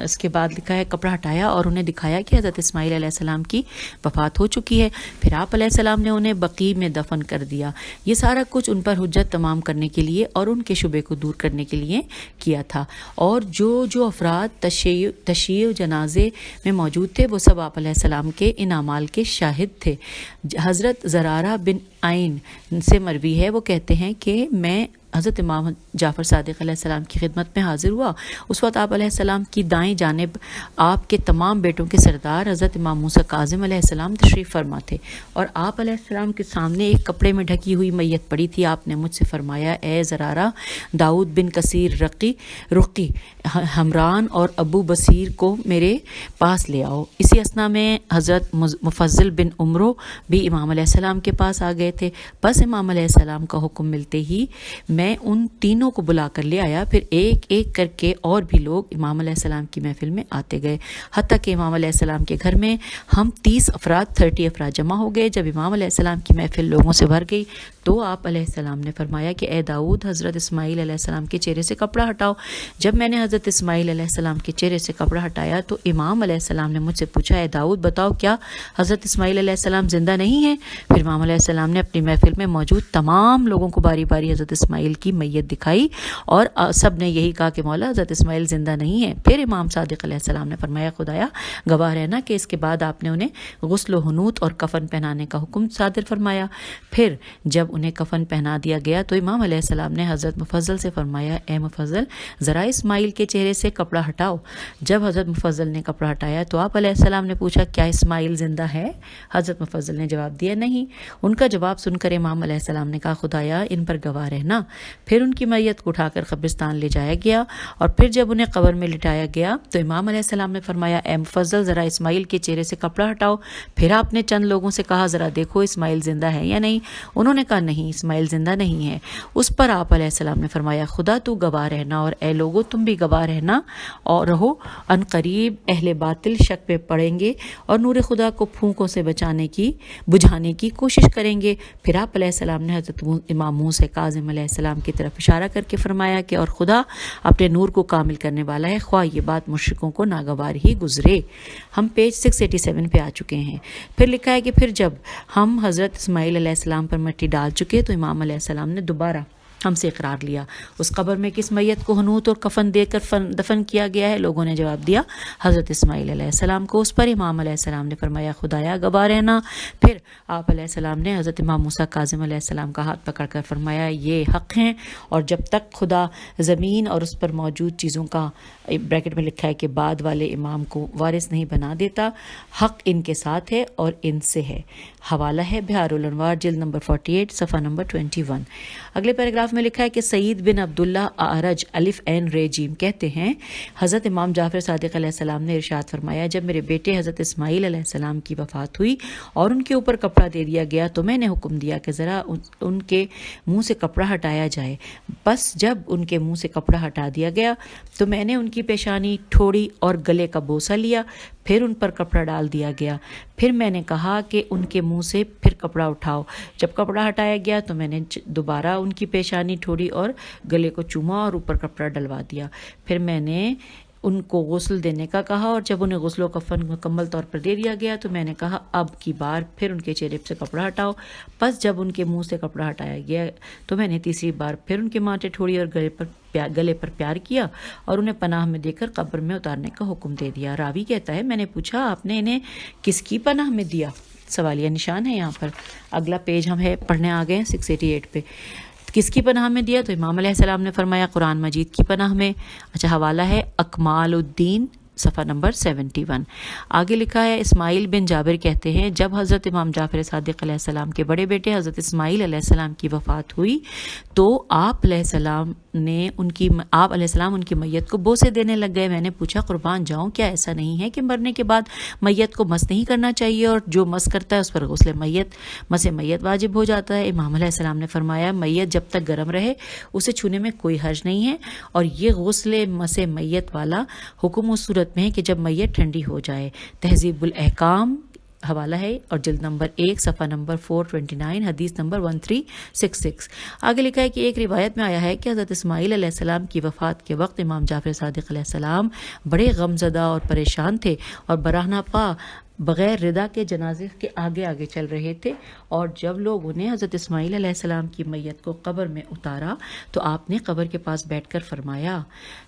اس کے بعد لکھا ہے کپڑا ہٹایا اور انہیں دکھایا کہ حضرت اسماعیل علیہ السلام کی وفات ہو چکی ہے، پھر آپ علیہ السلام نے انہیں بقیع میں دفن کر دیا۔ یہ سارا کچھ ان پر حجت تمام کرنے کے لیے اور ان کے شبے کو دور کرنے کے لیے کیا تھا، اور جو افراد تشییع جنازے میں موجود تھے وہ سب آپ علیہ السلام کے ان اعمال کے شاہد تھے۔ حضرت زرارہ بن عین سے مروی ہے، وہ کہتے ہیں کہ میں حضرت امام جعفر صادق علیہ السلام کی خدمت میں حاضر ہوا، اس وقت آپ علیہ السلام کی دائیں جانب آپ کے تمام بیٹوں کے سردار حضرت امام موسیٰ کاظم علیہ السلام تشریف فرما تھے، اور آپ علیہ السلام کے سامنے ایک کپڑے میں ڈھکی ہوئی میت پڑی تھی۔ آپ نے مجھ سے فرمایا، اے زرارہ، داؤد بن کثیر رقی حمران اور ابو بصیر کو میرے پاس لے آؤ۔ اسی اثنا میں حضرت مفضل بن عمرو بھی امام علیہ السلام کے پاس آ گئے تھے، بس امام علیہ السلام کا حکم ملتے ہی میں ان تینوں کو بلا کر لے آیا، پھر ایک ایک کر کے اور بھی لوگ امام علیہ السلام کی محفل میں آتے گئے، حتیٰ کہ امام علیہ السلام کے گھر میں ہم 30 افراد جمع ہو گئے۔ جب امام علیہ السلام کی محفل لوگوں سے بھر گئی تو آپ علیہ السلام نے فرمایا کہ اے داؤد، حضرت اسماعیل علیہ السلام کے چہرے سے کپڑا ہٹاؤ۔ جب میں نے حضرت اسماعیل علیہ السلام کے چہرے سے کپڑا ہٹایا تو امام علیہ السلام نے مجھ سے پوچھا، اے داؤد بتاؤ، کیا حضرت اسماعیل علیہ السلام زندہ نہیں ہیں؟ پھر امام علیہ السلام نے اپنی محفل میں موجود تمام لوگوں کو باری باری حضرت اسماعیل کی میت دکھائی، اور سب نے یہی کہا کہ مولا حضرت اسماعیل زندہ نہیں ہیں۔ پھر امام صادق علیہ السلام نے فرمایا، خدایا گواہ رہنا کہ اس کے بعد آپ نے انہیں غسل و حنوط اور کفن پہنانے کا حکم صادر فرمایا۔ پھر جب انہیں کفن پہنا دیا گیا تو امام علیہ السلام نے حضرت مفضل سے فرمایا، اے مفضل، ذرا اسماعیل کے چہرے سے کپڑا ہٹاؤ۔ جب حضرت مفضل نے کپڑا ہٹایا تو آپ علیہ السلام نے پوچھا، کیا اسماعیل زندہ ہے؟ حضرت مفضل نے جواب دیا، نہیں۔ ان کا جواب سن کر امام علیہ السلام نے کہا، خدایا ان پر گواہ رہنا۔ پھر ان کی میت کو اٹھا کر قبرستان لے جایا گیا، اور پھر جب انہیں قبر میں لٹایا گیا تو امام علیہ السلام نے فرمایا، اے مفضل، ذرا اسماعیل کے چہرے سے کپڑا ہٹاؤ۔ پھر آپ نے چند لوگوں سے کہا، ذرا دیکھو اسماعیل زندہ ہے یا نہیں؟ انہوں نے کہا، نہیں، اسماعیل زندہ نہیں ہے۔ اس پر آپ علیہ السلام نے فرمایا، خدا تو گواہ رہنا، اور اے لوگو تم بھی گواہ رہنا اور رہو، ان قریب اہل باطل شک پہ پڑیں گے اور نور خدا کو پھونکوں سے بجھانے کی کوشش کریں گے۔ پھر آپ علیہ السلام نے حضرت امام موسیٰ کاظم علیہ السلام کی طرف اشارہ کر کے فرمایا کہ اور خدا اپنے نور کو کامل کرنے والا ہے، خواہ یہ بات مشرکوں کو ناگوار ہی گزرے۔ ہم پیج 687 پہ آ چکے ہیں۔ پھر لکھا ہے کہ پھر جب ہم حضرت اسماعیل علیہ السلام پر مٹی ڈال چکے تو امام علیہ السلام نے دوبارہ ہم سے اقرار لیا، اس قبر میں کس میت کو حنوط اور کفن دے کر دفن کیا گیا ہے؟ لوگوں نے جواب دیا، حضرت اسماعیل علیہ السلام کو۔ اس پر امام علیہ السلام نے فرمایا، خدایا گواہ رہنا۔ پھر آپ علیہ السلام نے حضرت امام موسیٰ کاظم علیہ السلام کا ہاتھ پکڑ کر فرمایا، یہ حق ہیں، اور جب تک خدا زمین اور اس پر موجود چیزوں کا بریکٹ میں لکھا ہے کہ بعد والے امام کو وارث نہیں بنا دیتا، حق ان کے ساتھ ہے اور ان سے ہے۔ حوالہ ہے بہار الانوار جلد نمبر 48 صفحہ نمبر 21۔ اگلے پیراگراف میں لکھا ہے کہ سعید بن عبداللہ اعرج الف عین رے جیم کہتے ہیں، حضرت امام جعفر صادق علیہ السلام نے ارشاد فرمایا، جب میرے بیٹے حضرت اسماعیل علیہ السلام کی وفات ہوئی اور ان کے اوپر کپڑا دے دیا گیا تو میں نے حکم دیا کہ ذرا ان کے منہ سے کپڑا ہٹایا جائے۔ بس جب ان کے منہ سے کپڑا ہٹا دیا گیا تو میں نے ان کی پیشانی، ٹھوڑی اور گلے کا بوسہ لیا، پھر ان پر کپڑا ڈال دیا گیا۔ پھر میں نے کہا کہ ان کے منہ سے پھر کپڑا اٹھاؤ۔ جب کپڑا ہٹایا گیا تو میں نے دوبارہ ان کی پیشانی، ٹھوڑی اور گلے کو چوما اور اوپر کپڑا ڈلوا دیا۔ پھر میں نے ان کو غسل دینے کا کہا، اور جب انہیں غسل و کفن مکمل طور پر دے دیا گیا تو میں نے کہا اب کی بار پھر ان کے چہرے سے کپڑا ہٹاؤ۔ پس جب ان کے منہ سے کپڑا ہٹایا گیا تو میں نے تیسری بار پھر ان کے ماتھے ٹھوڑی اور گلے پر پیار کیا اور انہیں پناہ میں دے کر قبر میں اتارنے کا حکم دے دیا۔ راوی کہتا ہے میں نے پوچھا آپ نے انہیں کس کی پناہ میں دیا؟ سوالیہ نشان ہے یہاں پر۔ اگلا پیج ہم ہے پڑھنے آ گئے 688 پہ۔ کس کی پناہ میں دیا؟ تو امام علیہ السلام نے فرمایا قرآن مجید کی پناہ میں۔ اچھا، حوالہ ہے اکمال الدین صفحہ نمبر 71۔ آگے لکھا ہے اسماعیل بن جابر کہتے ہیں جب حضرت امام جعفر صادق علیہ السلام کے بڑے بیٹے حضرت اسماعیل علیہ السلام کی وفات ہوئی تو آپ علیہ السلام ان کی میت کو بوسے دینے لگ گئے۔ میں نے پوچھا قربان جاؤں کیا ایسا نہیں ہے کہ مرنے کے بعد میت کو مس نہیں کرنا چاہیے اور جو مس کرتا ہے اس پر غسل میت واجب ہو جاتا ہے؟ امام علیہ السلام نے فرمایا میت جب تک گرم رہے اسے چھونے میں کوئی حرج نہیں ہے، اور یہ غسل مس میت والا حکم اس صورت میں ہے کہ جب میت ٹھنڈی ہو جائے۔ تہذیب الاحکام حوالہ ہے اور جلد نمبر 1 صفحہ نمبر 429 حدیث نمبر 1366۔ آگے لکھا ہے کہ ایک روایت میں آیا ہے کہ حضرت اسماعیل علیہ السلام کی وفات کے وقت امام جعفر صادق علیہ السلام بڑے غمزدہ اور پریشان تھے اور براہنہ پا بغیر ردا کے جنازے کے آگے آگے چل رہے تھے، اور جب لوگوں نے حضرت اسماعیل علیہ السلام کی میت کو قبر میں اتارا تو آپ نے قبر کے پاس بیٹھ کر فرمایا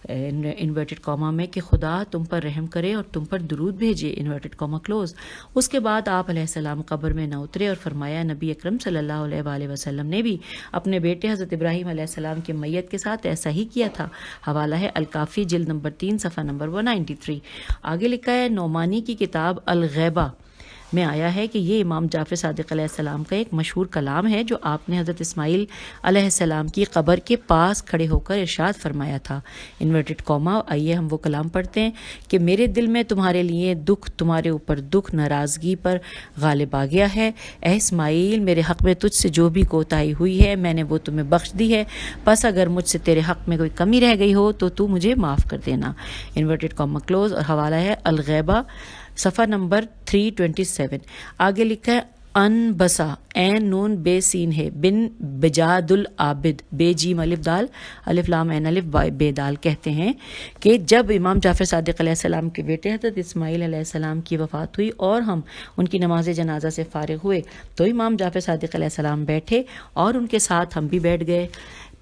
انورٹڈ کاما میں کہ خدا تم پر رحم کرے اور تم پر درود بھیجے انورٹڈ کاما کلوز۔ اس کے بعد آپ علیہ السلام قبر میں نہ اترے اور فرمایا نبی اکرم صلی اللہ علیہ وآلہ وسلم نے بھی اپنے بیٹے حضرت ابراہیم علیہ السلام کی میت کے ساتھ ایسا ہی کیا تھا۔ حوالہ ہے الکافی جلد نمبر 3 صفحہ نمبر 193۔ آگے لکھا ہے نعمانی کی کتاب الغیبہ میں آیا ہے کہ یہ امام جعفر صادق علیہ السلام کا ایک مشہور کلام ہے جو آپ نے حضرت اسماعیل علیہ السلام کی قبر کے پاس کھڑے ہو کر ارشاد فرمایا تھا انورٹڈ کاما۔ آئیے ہم وہ کلام پڑھتے ہیں کہ میرے دل میں تمہارے لیے دکھ، تمہارے اوپر دکھ ناراضگی پر غالب آ گیا ہے۔ اے اسماعیل میرے حق میں تجھ سے جو بھی کوتاہی ہوئی ہے میں نے وہ تمہیں بخش دی ہے، پس اگر مجھ سے تیرے حق میں کوئی کمی رہ گئی ہو تو تو مجھے معاف کر دینا انورٹڈ کاما کلوز۔ اور حوالہ ہے الغیبہ صفحہ نمبر 327۔ آگے لکھا ہے ان بسا این نون بے سین ہے بن بجاد العابد بے جیم الف دال الف لام عین الف بے دال کہتے ہیں کہ جب امام جعفر صادق علیہ السلام کے بیٹے حضرت اسماعیل علیہ السلام کی وفات ہوئی اور ہم ان کی نماز جنازہ سے فارغ ہوئے تو امام جعفر صادق علیہ السلام بیٹھے اور ان کے ساتھ ہم بھی بیٹھ گئے۔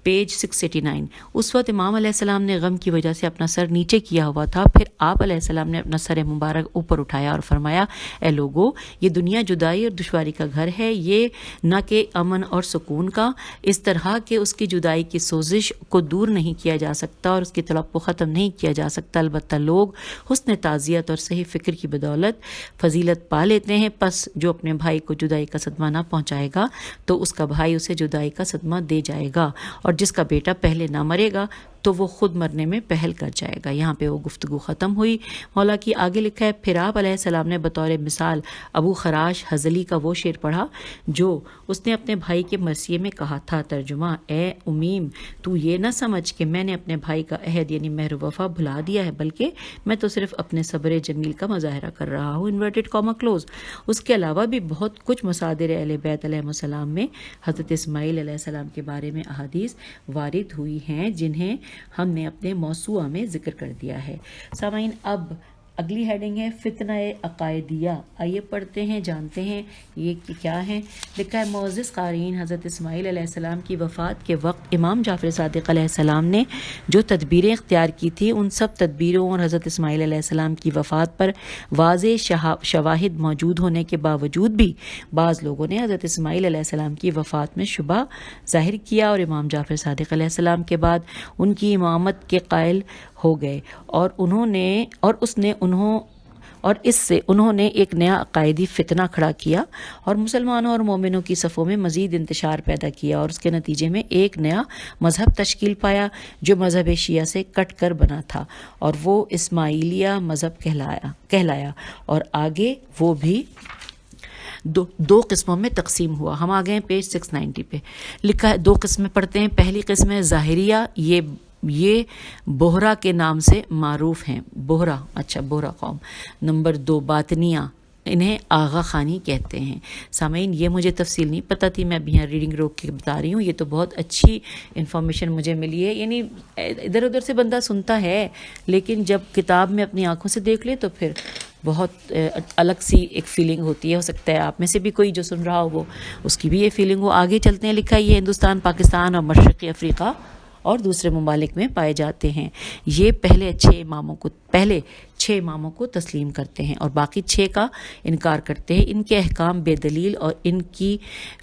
پیج 689۔ اس وقت امام علیہ السلام نے غم کی وجہ سے اپنا سر نیچے کیا ہوا تھا، پھر آپ علیہ السلام نے اپنا سر مبارک اوپر اٹھایا اور فرمایا اے لوگو یہ دنیا جدائی اور دشواری کا گھر ہے، یہ نہ کہ امن اور سکون کا، اس طرح کہ اس کی جدائی کی سوزش کو دور نہیں کیا جا سکتا اور اس کی طلب کو ختم نہیں کیا جا سکتا، البتہ لوگ حسن تعزیت اور صحیح فکر کی بدولت فضیلت پا لیتے ہیں۔ پس جو اپنے بھائی کو جدائی کا صدمہ نہ پہنچائے گا تو اس کا بھائی اسے جدائی کا صدمہ دے جائے گا، اور جس کا بیٹا پہلے نہ مرے گا تو وہ خود مرنے میں پہل کر جائے گا۔ یہاں پہ وہ گفتگو ختم ہوئی۔ مولا کی آگے لکھا ہے پھر آپ علیہ السلام نے بطور مثال ابو خراش حضلی کا وہ شعر پڑھا جو اس نے اپنے بھائی کے مرثیے میں کہا تھا۔ ترجمہ اے امیم تو یہ نہ سمجھ کہ میں نے اپنے بھائی کا عہد یعنی مہر وفا بھلا دیا ہے، بلکہ میں تو صرف اپنے صبر جمیل کا مظاہرہ کر رہا ہوں انورٹڈ کاما کلوز۔ اس کے علاوہ بھی بہت کچھ مصادر اہل بیت علیہ السلام میں حضرت اسماعیل علیہ السلام کے بارے میں احادیث وارد ہوئی ہیں جنہیں ہم نے اپنے موسوعہ میں ذکر کر دیا ہے۔ سامعین اب اگلی ہیڈنگ ہے فتنہ عقائدیہ۔ آئیے پڑھتے ہیں، جانتے ہیں یہ کیا ہے۔ لکھا ہے معزز قارئین حضرت اسماعیل علیہ السلام کی وفات کے وقت امام جعفر صادق علیہ السلام نے جو تدبیریں اختیار کی تھی ان سب تدبیروں اور حضرت اسماعیل علیہ السلام کی وفات پر واضح شواہد موجود ہونے کے باوجود بھی بعض لوگوں نے حضرت اسماعیل علیہ السلام کی وفات میں شبہ ظاہر کیا اور امام جعفر صادق علیہ السلام کے بعد ان کی امامت کے قائل ہو گئے، اور اس سے انہوں نے ایک نیا عقائدی فتنہ کھڑا کیا اور مسلمانوں اور مومنوں کی صفوں میں مزید انتشار پیدا کیا، اور اس کے نتیجے میں ایک نیا مذہب تشکیل پایا جو مذہب شیعہ سے کٹ کر بنا تھا، اور وہ اسماعیلیہ مذہب کہلایا، اور آگے وہ بھی دو قسموں میں تقسیم ہوا۔ ہم آ گئے ہیں پیج 690 پہ۔ لکھا ہے دو قسمیں پڑھتے ہیں۔ پہلی قسم ہے ظاہریہ، یہ بوہرا کے نام سے معروف ہیں، بوہرا، اچھا بوہرا قوم۔ نمبر 2 باطنیہ، انہیں آغا خانی کہتے ہیں۔ سامعین، یہ مجھے تفصیل نہیں پتہ تھی، میں ابھی یہاں ریڈنگ روک کے بتا رہی ہوں، یہ تو بہت اچھی انفارمیشن مجھے ملی ہے۔ یعنی ادھر ادھر سے بندہ سنتا ہے، لیکن جب کتاب میں اپنی آنکھوں سے دیکھ لے تو پھر بہت الگ سی ایک فیلنگ ہوتی ہے۔ ہو سکتا ہے آپ میں سے بھی کوئی جو سن رہا ہو وہ اس کی بھی یہ فیلنگ ہو۔ آگے چلتے ہیں، لکھا ہے یہ ہندوستان، پاکستان اور مشرقی افریقہ اور دوسرے ممالک میں پائے جاتے ہیں۔ یہ پہلے 6 اماموں کو تسلیم کرتے ہیں اور باقی 6 کا انکار کرتے ہیں۔ ان کے احکام بے دلیل اور ان کی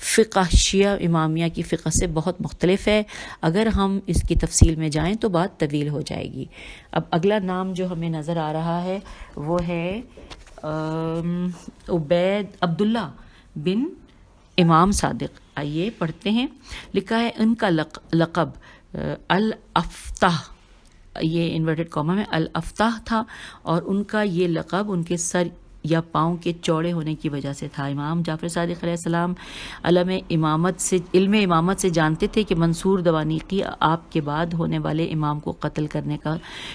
فقہ شیعہ امامیہ کی فقہ سے بہت مختلف ہے۔ اگر ہم اس کی تفصیل میں جائیں تو بات طویل ہو جائے گی۔ اب اگلا نام جو ہمیں نظر آ رہا ہے وہ ہے عبداللہ بن امام صادق۔ آئیے پڑھتے ہیں، لکھا ہے ان کا لقب الافتح، یہ انورٹڈ کاما میں الافتح تھا، اور ان کا یہ لقب ان کے سر یا پاؤں کے چوڑے ہونے کی وجہ سے تھا۔ امام جعفر صادق علیہ السلام علم امامت سے جانتے تھے کہ منصور دوانیقی آپ کے بعد ہونے والے امام کو قتل کرنے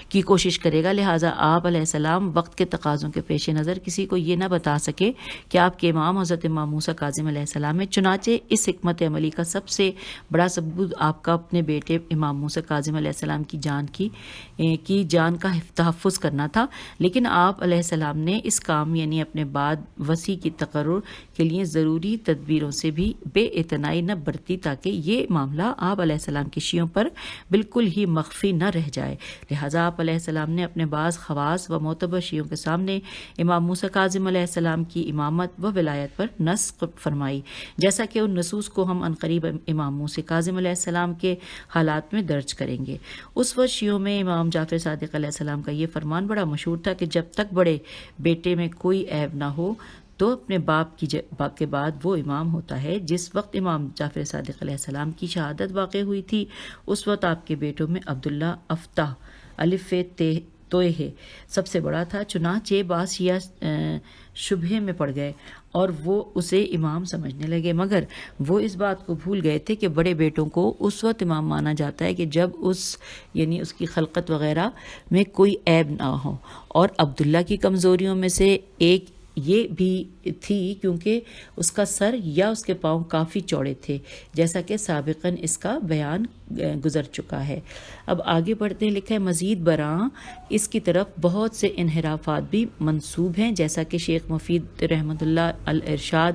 کی کوشش کرے گا، لہٰذا آپ علیہ السلام وقت کے تقاضوں کے پیش نظر کسی کو یہ نہ بتا سکے کہ آپ کے امام حضرت امام موسیٰ کاظم علیہ السلام ہے۔ چنانچہ اس حکمت عملی کا سب سے بڑا ثبوت آپ کا اپنے بیٹے امام موسیٰ کاظم علیہ السلام کی جان کا تحفظ کرنا تھا، لیکن آپ علیہ السلام نے اس کام یعنی اپنے بعد وسیع کی تقرر کے لیے ضروری تدبیروں سے بھی بے اعتنائی نہ برتی تاکہ یہ معاملہ آپ علیہ السلام کی شیعوں پر بالکل ہی مخفی نہ رہ جائے۔ لہٰذا آپ علیہ السلام نے اپنے بعض خواص و معتبر شیعوں کے سامنے امام موسیٰ کاظم علیہ السلام کی امامت و ولایت پر نسخ فرمائی، جیسا کہ ان نصوص کو ہم عنقریب امام موسیٰ کاظم علیہ السلام کے حالات میں درج کریں گے۔ اس وقت شیعوں میں امام جعفر صادق علیہ السلام کا یہ فرمان بڑا مشہور تھا کہ جب تک بڑے بیٹے میں کوئی عیب نہ ہو تو اپنے باپ کے بعد وہ امام ہوتا ہے۔ جس وقت امام جعفر صادق علیہ السلام کی شہادت واقع ہوئی تھی اس وقت آپ کے بیٹوں میں عبداللہ افتح الف توئے سب سے بڑا تھا، چنانچہ بعض شیعہ شبہے میں پڑ گئے اور وہ اسے امام سمجھنے لگے، مگر وہ اس بات کو بھول گئے تھے کہ بڑے بیٹوں کو اس وقت امام مانا جاتا ہے کہ جب اس کی خلقت وغیرہ میں کوئی عیب نہ ہو، اور عبداللہ کی کمزوریوں میں سے ایک یہ بھی تھی کیونکہ اس کا سر یا اس کے پاؤں کافی چوڑے تھے، جیسا کہ سابقاً اس کا بیان گزر چکا ہے۔ اب آگے بڑھتے ہیں، لکھا ہے مزید برآں اس کی طرف بہت سے انحرافات بھی منسوب ہیں، جیسا کہ شیخ مفید رحمۃ اللہ الارشاد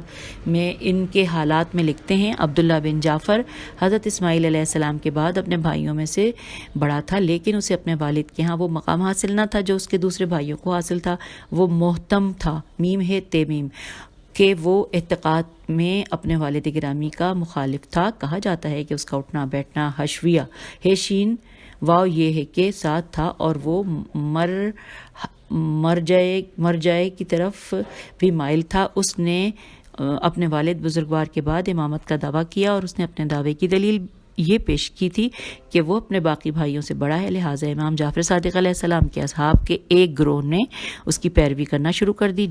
میں ان کے حالات میں لکھتے ہیں۔ عبداللہ بن جعفر حضرت اسماعیل علیہ السلام کے بعد اپنے بھائیوں میں سے بڑا تھا، لیکن اسے اپنے والد کے ہاں وہ مقام حاصل نہ تھا جو اس کے دوسرے بھائیوں کو حاصل تھا۔ وہ محتم تھا، میم ہے تیمیم، کہ وہ اعتقاد میں اپنے والد گرامی کا مخالف تھا۔ کہا جاتا ہے کہ اس کا اٹھنا بیٹھنا حشویہ شین واو یہ ہے کے ساتھ تھا، اور وہ مرجع کی طرف بھی مائل تھا۔ اس نے اپنے والد بزرگوار کے بعد امامت کا دعویٰ کیا، اور اس نے اپنے دعوے کی دلیل یہ پیش کی تھی کہ وہ اپنے باقی بھائیوں سے بڑا ہے، لہٰذا امام جعفر صادق علیہ السلام کے اصحاب کے ایک گروہ نے اس کی پیروی کرنا شروع کر دی۔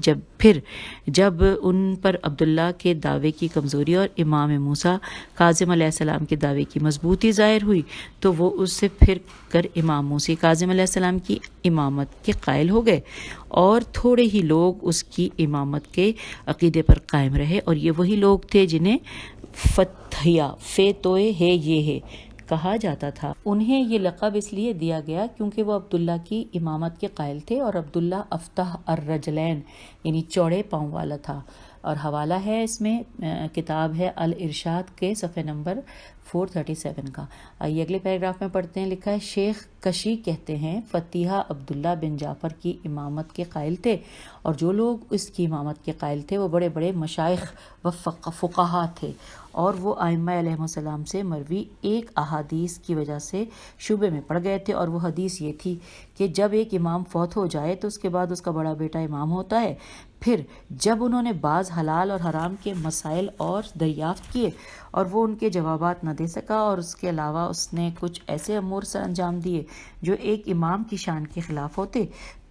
جب ان پر عبداللہ کے دعوے کی کمزوری اور امام موسیٰ کاظم علیہ السلام کے دعوے کی مضبوطی ظاہر ہوئی تو وہ اس سے پھر کر امام موسیٰ کاظم علیہ السلام کی امامت کے قائل ہو گئے، اور تھوڑے ہی لوگ اس کی امامت کے عقیدے پر قائم رہے، اور یہ وہی لوگ تھے جنہیں فتحیہ توئے ہے یہ ہے کہا جاتا تھا۔ انہیں یہ لقب اس لیے دیا گیا کیونکہ وہ عبداللہ کی امامت کے قائل تھے، اور عبداللہ افتح الرجلین یعنی چوڑے پاؤں والا تھا۔ اور حوالہ ہے اس میں کتاب ہے الارشاد کے صفحہ نمبر 437 کا۔ آئیے اگلے پیراگراف میں پڑھتے ہیں، لکھا ہے شیخ کشی کہتے ہیں فتیحہ عبداللہ بن جعفر کی امامت کے قائل تھے، اور جو لوگ اس کی امامت کے قائل تھے وہ بڑے بڑے مشائخ و فقہا تھے، اور وہ ائمہ علیہم السلام سے مروی ایک احادیث کی وجہ سے شبے میں پڑ گئے تھے، اور وہ حدیث یہ تھی کہ جب ایک امام فوت ہو جائے تو اس کے بعد اس کا بڑا بیٹا امام ہوتا ہے۔ پھر جب انہوں نے بعض حلال اور حرام کے مسائل اور دریافت کیے اور وہ ان کے جوابات نہ دے سکا، اور اس کے علاوہ اس نے کچھ ایسے امور سر انجام دیے جو ایک امام کی شان کے خلاف ہوتے،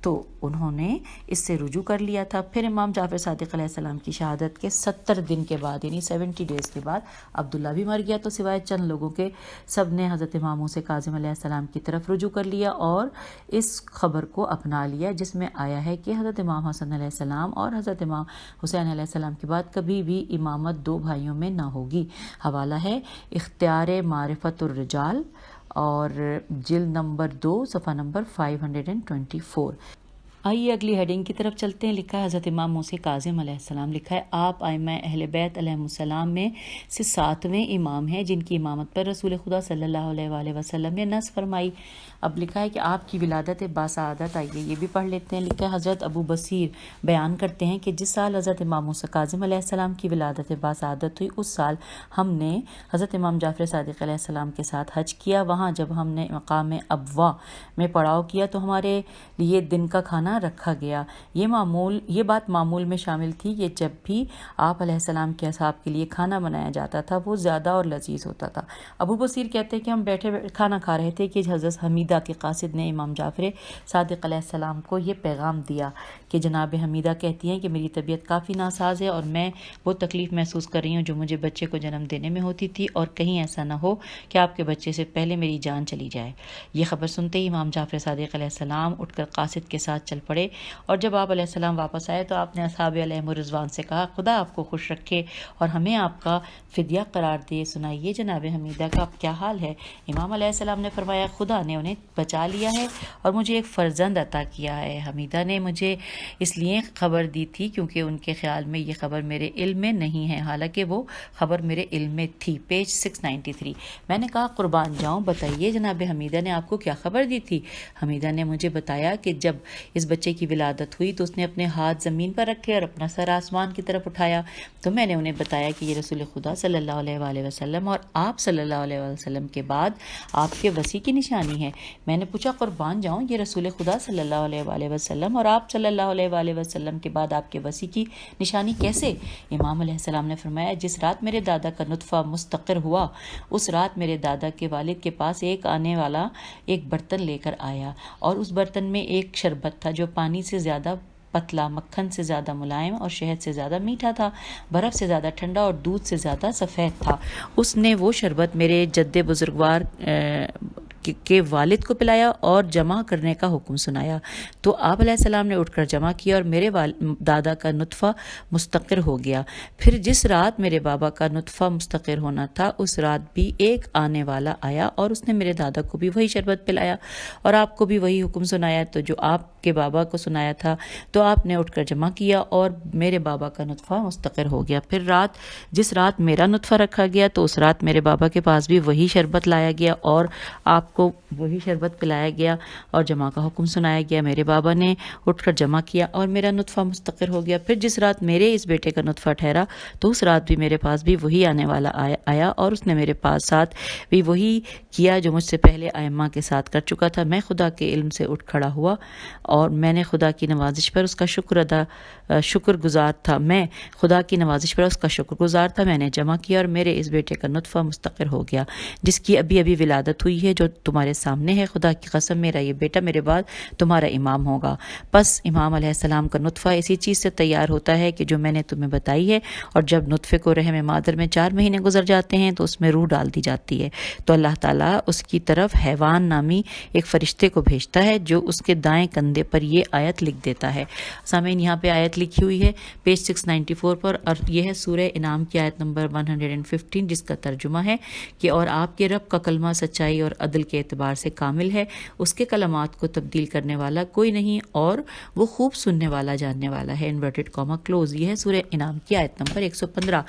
تو انہوں نے اس سے رجوع کر لیا تھا۔ پھر امام جعفر صادق علیہ السلام کی شہادت کے 70 دن کے بعد یعنی 70 ڈیز کے بعد عبداللہ بھی مر گیا، تو سوائے چند لوگوں کے سب نے حضرت امام موسیٰ کاظم علیہ السلام کی طرف رجوع کر لیا اور اس خبر کو اپنا لیا جس میں آیا ہے کہ حضرت امام حسن علیہ السلام اور حضرت امام حسین علیہ السلام کے بعد کبھی بھی امامت دو بھائیوں میں نہ ہوگی۔ حوالہ ہے اختیار معرفت الرجال اور جلد نمبر 2 صفحہ نمبر 524۔ آئیے اگلی ہیڈنگ کی طرف چلتے ہیں۔ لکھا ہے حضرت امام موسیٰ کاظم علیہ السلام، لکھا ہے آپ ائمہ اہل بیت علیہ السلام میں سے 7ویں امام ہیں جن کی امامت پر رسول خدا صلی اللہ علیہ وآلہ وسلم نے نص فرمائی۔ اب لکھا ہے کہ آپ کی ولادت باسعادت، آئیے یہ بھی پڑھ لیتے ہیں۔ لکھا ہے حضرت ابو بصیر بیان کرتے ہیں کہ جس سال حضرت امام موسیٰ کاظم علیہ السلام کی ولادت باسعادت ہوئی اس سال ہم نے حضرت امام جعفر صادق علیہ السلام کے ساتھ حج کیا۔ وہاں جب ہم نے مقام ابوا میں پڑاؤ کیا تو ہمارے لیے دن کا کھانا رکھا گیا۔ یہ بات معمول میں شامل تھی کہ جب بھی آپ علیہ السلام کے اصحاب کے لیے کھانا بنایا جاتا تھا وہ زیادہ اور لذیذ ہوتا تھا۔ ابو بصیر کہتے ہیں کہ ہم بیٹھے کھانا کھا رہے تھے کہ حضرت حمیدہ کے قاصد نے امام جعفر صادق علیہ السلام کو یہ پیغام دیا کہ جناب حمیدہ کہتی ہیں کہ میری طبیعت کافی ناساز ہے اور میں وہ تکلیف محسوس کر رہی ہوں جو مجھے بچے کو جنم دینے میں ہوتی تھی، اور کہیں ایسا نہ ہو کہ آپ کے بچے سے پہلے میری جان چلی جائے۔ یہ خبر سنتے ہی امام جعفر صادق علیہ السلام اٹھ کر قاصد کے ساتھ چل پڑے، اور جب آپ علیہ السلام واپس آئے تو آپ نے اصحاب علیہم الرضوان سے کہا خدا آپ کو خوش رکھے اور ہمیں آپ کا فدیہ قرار دے، سنائیے جناب حمیدہ کا کیا حال ہے؟ امام علیہ السلام نے فرمایا خدا نے انہیں بچا لیا ہے اور مجھے ایک فرزند عطا کیا ہے۔ حمیدہ نے مجھے اس لیے خبر دی تھی کیونکہ ان کے خیال میں یہ خبر میرے علم میں نہیں ہے، حالانکہ وہ خبر میرے علم میں تھی۔ پیج 693۔ میں نے کہا قربان جاؤں، بتائیے جناب حمیدہ نے آپ کو کیا خبر دی تھی؟ حمیدہ نے مجھے بتایا کہ جب اس بچے کی ولادت ہوئی تو اس نے اپنے ہاتھ زمین پر رکھے اور اپنا سر آسمان کی طرف اٹھایا، تو میں نے انہیں بتایا کہ یہ رسول خدا صلی اللہ علیہ وآلہ وسلم اور آپ صلی اللہ علیہ وآلہ وسلم کے بعد آپ کے وصی کی نشانی ہے۔ میں نے پوچھا قربان جاؤں، یہ رسول خدا صلی اللہ علیہ وآلہ وسلم اور آپ صلی اللہ علیہ وآلہ وسلم کے بعد آپ کے وصی کی نشانی کیسے؟ امام علیہ السلام نے فرمایا جس رات میرے دادا کا نطفہ مستقر ہوا اس رات میرے دادا کے والد کے پاس ایک آنے والا ایک برتن لے کر آیا، اور اس برتن میں ایک شربت تھا جو پانی سے زیادہ پتلا، مکھن سے زیادہ ملائم اور شہد سے زیادہ میٹھا تھا، برف سے زیادہ ٹھنڈا اور دودھ سے زیادہ سفید تھا۔ اس نے وہ شربت میرے جد بزرگوار کے والد کو پلایا اور جمع کرنے کا حکم سنایا، تو آپ علیہ السلام نے اٹھ کر جمع کیا اور میرے دادا کا نطفہ مستقر ہو گیا۔ پھر جس رات میرے بابا کا نطفہ مستقر ہونا تھا اس رات بھی ایک آنے والا آیا اور اس نے میرے دادا کو بھی وہی شربت پلایا اور آپ کو بھی وہی حکم سنایا، تو جو آپ کے بابا کو سنایا تھا تو آپ نے اٹھ کر جمع کیا اور میرے بابا کا نطفہ مستقر ہو گیا۔ پھر جس رات میرا نطفہ رکھا گیا تو اس رات میرے بابا کے پاس بھی وہی شربت لایا گیا اور آپ کو وہی شربت پلایا گیا اور جمع کا حکم سنایا گیا۔ میرے بابا نے اٹھ کر جمع کیا اور میرا نطفہ مستقر ہو گیا۔ پھر جس رات میرے اس بیٹے کا نطفہ ٹھہرا تو اس رات بھی میرے پاس بھی وہی آنے والا آیا اور اس نے میرے پاس ساتھ بھی وہی کیا جو مجھ سے پہلے ائمہ کے ساتھ کر چکا تھا۔ میں خدا کے علم سے اٹھ کھڑا ہوا اور میں نے خدا کی نوازش پر اس کا شکر گزار تھا میں نے جمع کیا اور میرے اس بیٹے کا نطفہ مستقر ہو گیا جس کی ابھی ابھی ولادت ہوئی ہے، جو تمہارے سامنے ہے۔ خدا کی قسم میرا یہ بیٹا میرے بعد تمہارا امام ہوگا۔ پس امام علیہ السلام کا نطفہ اسی چیز سے تیار ہوتا ہے کہ جو میں نے تمہیں بتائی ہے، اور جب نطفے کو رحم مادر میں 4 مہینے گزر جاتے ہیں تو اس میں روح ڈال دی جاتی ہے، تو اللہ تعالیٰ اس کی طرف حیوان نامی ایک فرشتے کو بھیجتا ہے جو اس کے دائیں کندھے پر یہ آیت لکھ دیتا ہے۔ سامعین یہاں پہ آیت لکھی ہوئی ہے پیج 694 پر، اور یہ ہے سورہ انعام کی آیت نمبر 115 جس کا ترجمہ ہے کہ اور آپ کے رب کا کلمہ سچائی اور عدل کے اعتبار سے کامل ہے، اس کے کلمات کو تبدیل کرنے والا کوئی نہیں اور وہ خوب سننے والا جاننے والا ہے، انورٹڈ کاما کلوز۔ یہ ہے سورہ انعام کی آیت نمبر 115۔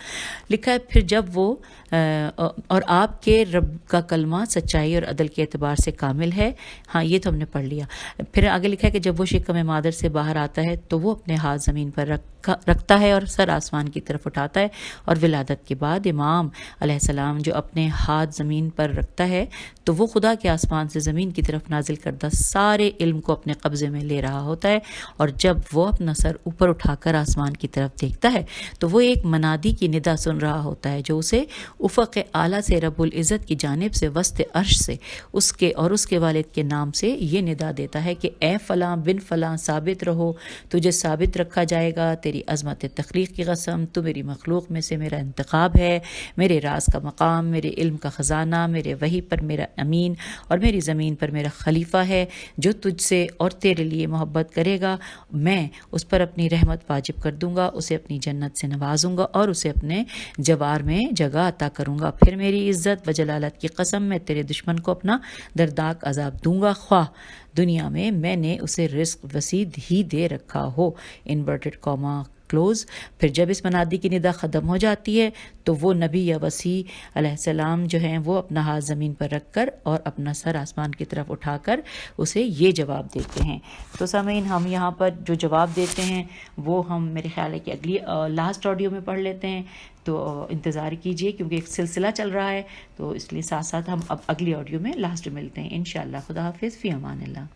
لکھا ہے پھر جب وہ اور آپ کے رب کا کلمہ سچائی اور عدل کے اعتبار سے کامل ہے، ہاں یہ تو ہم نے پڑھ لیا۔ پھر آگے لکھا ہے کہ جب وہ شکم مادر سے باہر آتا ہے تو وہ اپنے ہاتھ زمین پر رکھتا ہے اور سر آسمان کی طرف اٹھاتا ہے، اور ولادت کے بعد امام علیہ السلام جو اپنے ہاتھ زمین پر رکھتا ہے تو وہ خدا کے آسمان سے زمین کی طرف نازل کردہ سارے علم کو اپنے قبضے میں لے رہا ہوتا ہے، اور جب وہ اپنا سر اوپر اٹھا کر آسمان کی طرف دیکھتا ہے تو وہ ایک منادی کی ندا سن رہا ہوتا ہے جو اسے افق اعلیٰ سے رب العزت کی جانب سے وسط عرش سے اس کے اور اس کے والد کے نام سے یہ ندا دیتا ہے کہ اے فلاں بن فلاں ثابت رہو، تجھے ثابت رکھا جائے گا، تیری عظمت تخلیق کی قسم، تو میری مخلوق میں سے میرا انتخاب ہے، میرے راز کا مقام، میرے علم کا خزانہ، میرے وحی پر میرا امین اور میری زمین پر میرا خلیفہ ہے، جو تجھ سے اور تیرے لیے محبت کرے گا میں اس پر اپنی رحمت واجب کر دوں گا، اسے اپنی جنت سے نوازوں گا اور اسے اپنے جوار میں جگہ عطا کروں گا، پھر میری عزت و جلالت کی قسم میں تیرے دشمن کو اپنا دردناک عذاب دوں گا، خواہ دنیا میں نے اسے رزق وسیع ہی دے رکھا ہو، انورٹڈ کاما کلوز۔ پھر جب اس منادی کی ندا ختم ہو جاتی ہے تو وہ نبی یا وسیع علیہ السلام جو ہیں وہ اپنا ہاتھ زمین پر رکھ کر اور اپنا سر آسمان کی طرف اٹھا کر اسے یہ جواب دیتے ہیں۔ تو سامعین، ہم یہاں پر جو جواب دیتے ہیں وہ ہم میرے خیال ہے کہ اگلی لاسٹ آڈیو میں پڑھ لیتے ہیں، تو انتظار کیجئے کیونکہ ایک سلسلہ چل رہا ہے، تو اس لیے ساتھ ساتھ ہم اب اگلی آڈیو میں لاسٹ ملتے ہیں انشاءاللہ۔ خدا حافظ، فی امان اللہ۔